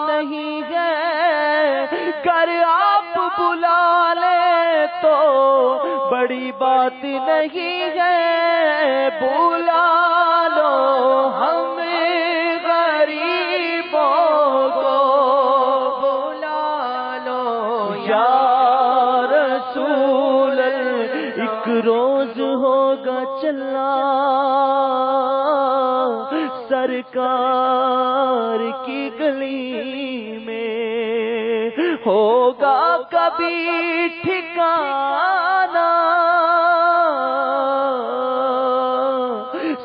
نہیں ہے، گر آپ بلا لیں تو بڑی بات نہیں ہے، بلا لو ہمیں غریبوں کو، بلا لو یا رسول اللہ۔ ایک روز ہوگا چلا سرکار کی گلی میں، ہوگا کبھی ٹھکانہ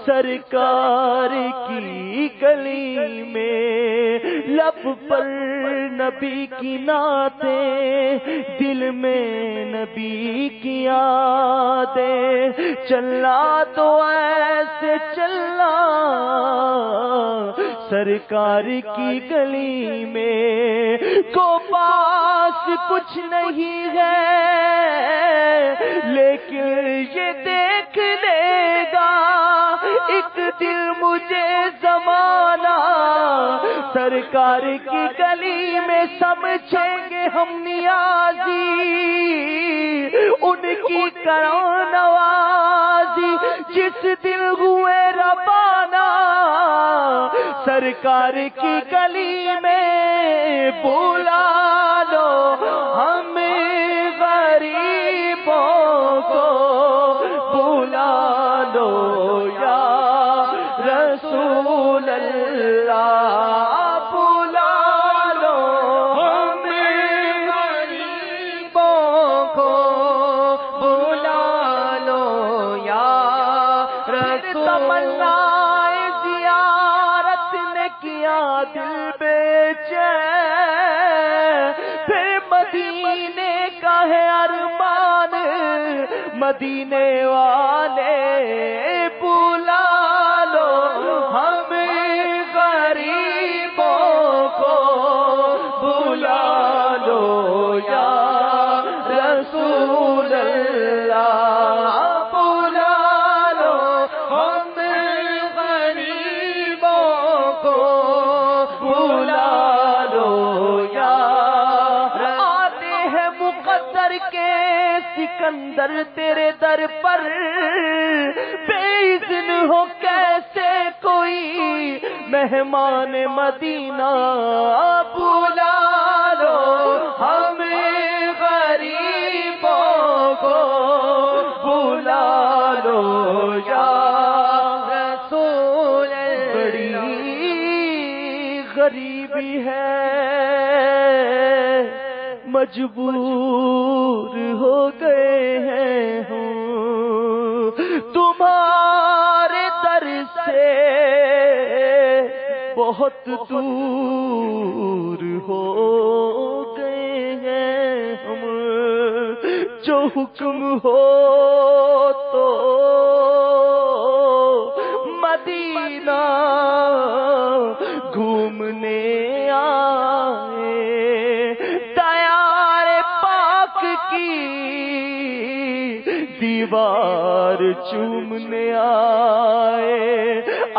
سرکار کی گلی میں، لب پر نبی کی نعتیں، دل میں نبی کی یادیں، چلنا تو ایسے چلنا سرکار کی گلی میں، کو پاس کچھ نہیں ہے لیکن یہ دیکھ لے گا ایک دل مجھے زمانہ، سرکار کی گلی میں سمجھیں گے ہم نیازی ان کی کرو نوازی، جس دل ہوئے ربانہ سرکار کی گلی میں، بلا لو ہمیں غریبوں کو، بلا لو یا رسول اللہ، بلا لو ہمیں غریبوں کو، بلا لو یا رسول اللہ۔ زیارت نے کیا دل بے چین، پھر مدینے کا ہے ارمان، مدینے والے بلا لو ہمیں غریبوں کو، بلا لو یا رسول اللہ، بلا لو ہمیں غریبوں کو، بلا لو یا آتے ہیں مقدر کے سکندر تیرے در پر، بے اذن ہو کیسے کوئی مہمان مدینہ، بلا لو ہمیں غریبوں کو، بلا لو یا رسول اللہ۔ بڑی غریبی ہے مجبور ہو گئے ہیں ہم تمہارے در سے، بہت دور ہو گئے ہیں ہم، جو حکم ہو تو مدینہ گھومنے آئے، دیوار چومنے آئے،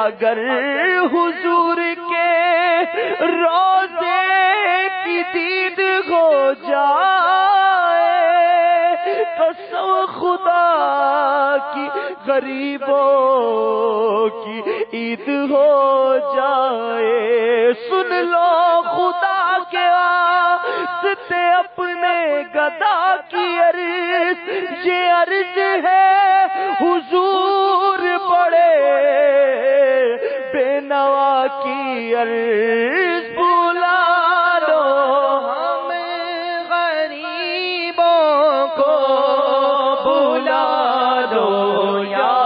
اگر حضور کے روضے کی دید ہو جائے، قسم خدا کی غریبوں کی عید ہو جائے، سن لو خدا کے واسطے اپنے گدا کی عرض، یہ عرض ہے حضور بڑے بے نوا کی عرض، بلا لو ہمیں غریبوں کو، بلا لو یا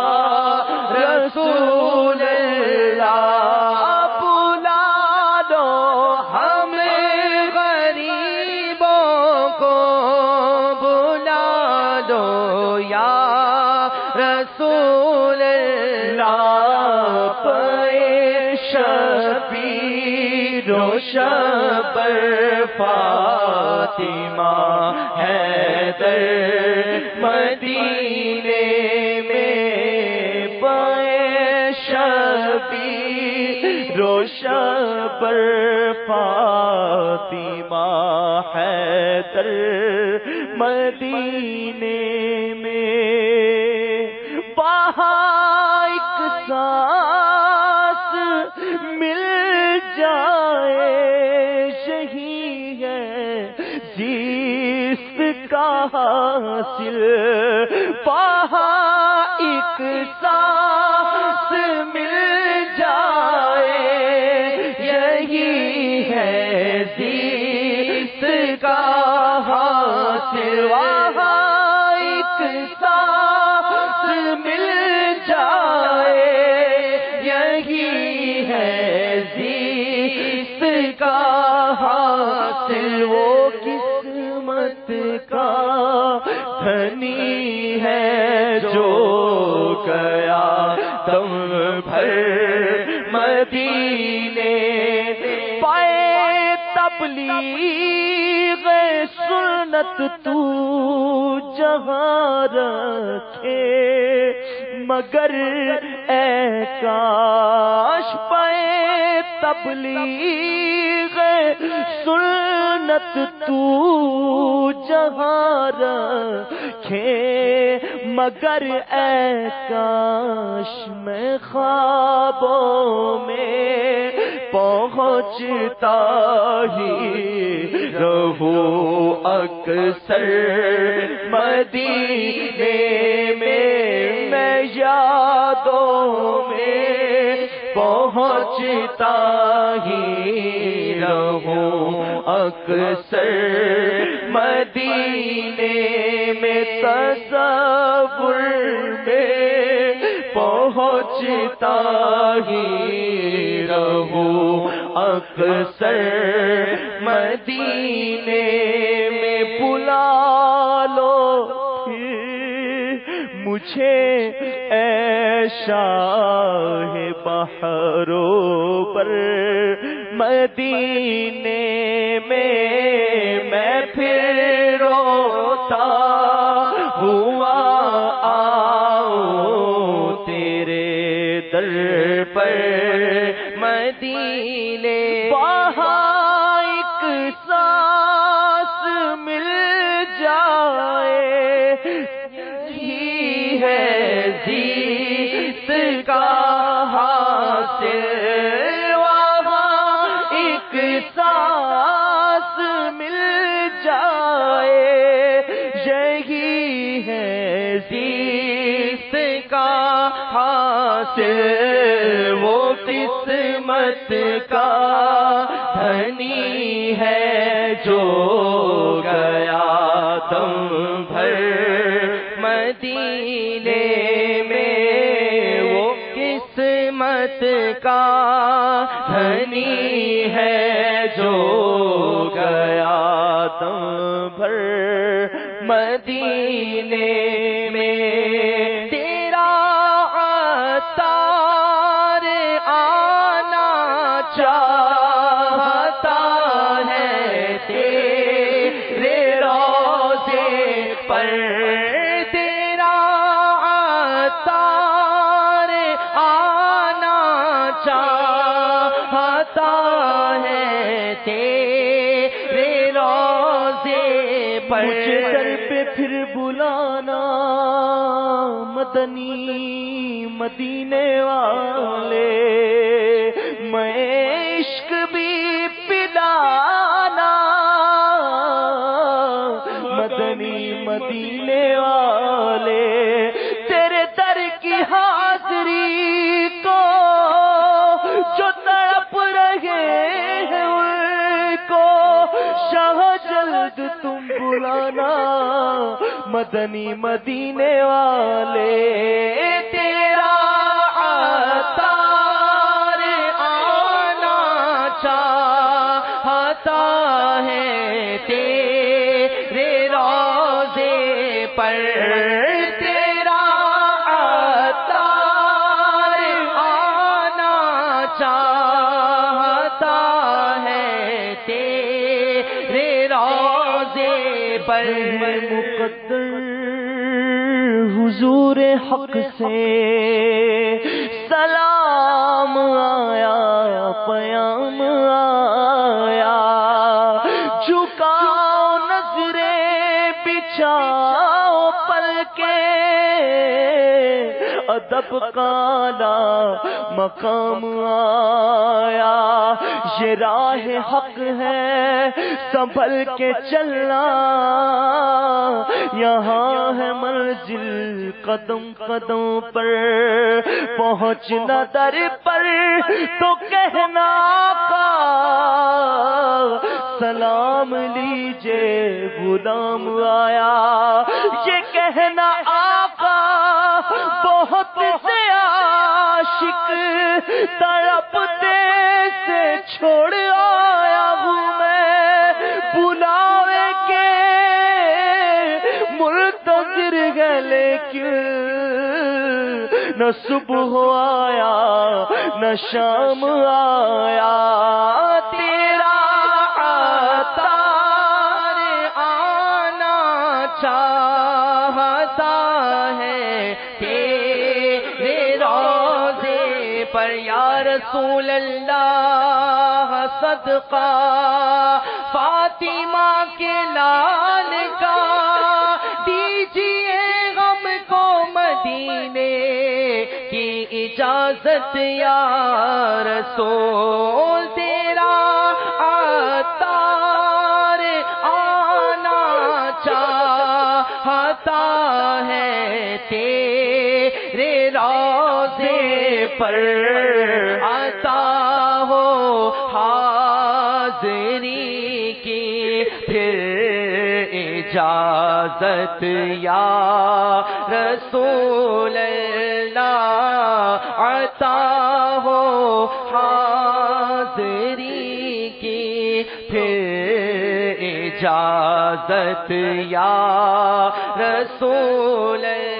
رسول اللہ، بلا لو ہمیں غریبوں کو، بلا لو یا رسول اللہ۔ پے شبیر و شبر فاطمہ حیدر مدینے میں، پے شبیر و شبر فاطمہ حیدر مدینے میں وہاں ایک سانس مل جائے یہی ہے زیست کا حاصل وہاں ایک سانس مل جائے یہی ہے زیست کا حاصل وہاں ایک سانس مل جائے یہی ہے زیست کا حاصل وہ قسمت کا دھنی ہے جو گیا دم بھر مدینے پائے تبلیغ سنت تو جہاں رکھے مگر اے کاش پائے تبلیغ سنت تو جہاں رکھے مگر اے کاش میں خوابوں میں پہنچتا ہی رہوں اکثر مدینے میں یادوں میں پہنچتا ہی رہوں اکثر مدینے میں تصور میں پہنچتا ہی رہوں اکثر مدینے میں بلا لو مجھے اے شاہ بہروں پر مدینے میں پھر روتا ہوا آؤں تیرے در پر مدینے وہاں ایک سانس مل جائے یہی ہے زیست کا حاصل وہاں ایک سانس مل جائے یہی ہے زیست کا حاصل وہ قسمت کا دھنی ہے جو گیا دم بھر مدینے میں وہ قسمت کا دھنی ہے جو گیا دم بھر مدینے میں تیرا عطار آنا چاہتا ہے تیرے روضے پر تیرا عطار آنا چاہتا ہے تیرے روضے پر مجھے در پہ پھر بلانا مدنی مدینے والے میں عشق بھی پلانا مدنی مدینے والے تیرے در کی حاضری کو جو تڑپ رہے ہیں ان کو شاہ جلد تم بلانا مدنی مدینے والے تیرا عطار آنا چاہتا ہے تیرے روضے پر تیرا عطار آنا چاہتا ہے تیرے روضے پر مقدر حضور حق سے سلام آیا پیام آیا جھکا ادب کالا مقام آیا، یہ راہ حق ہے سنبھل کے چلنا، یہاں ہے منزل قدم قدم پر، پہنچنا در پر تو کہنا آقا سلام لیجے غلام آیا، یہ کہنا آقا بہت سے عاشق تڑپتے سے چھوڑ آیا ہوں میں، بلاوے کے منتظر ہے لیکن نہ صبح آیا نہ شام آیا، تیرا عطار آنا چاہتا ہے تیرے روضے پر یا رسول اللہ، صدقہ فاطمہ کے لال کا دیجئے غم کو مدینے کی اجازت یا رسول، تیرا عطار آنا چاہتا ہے تیرے روضے پر، عطا ہو حاضری کی پھر اجازت یا رسول اللہ، عطا ہو حاضری کی پھر اجازت یا رسول اللہ۔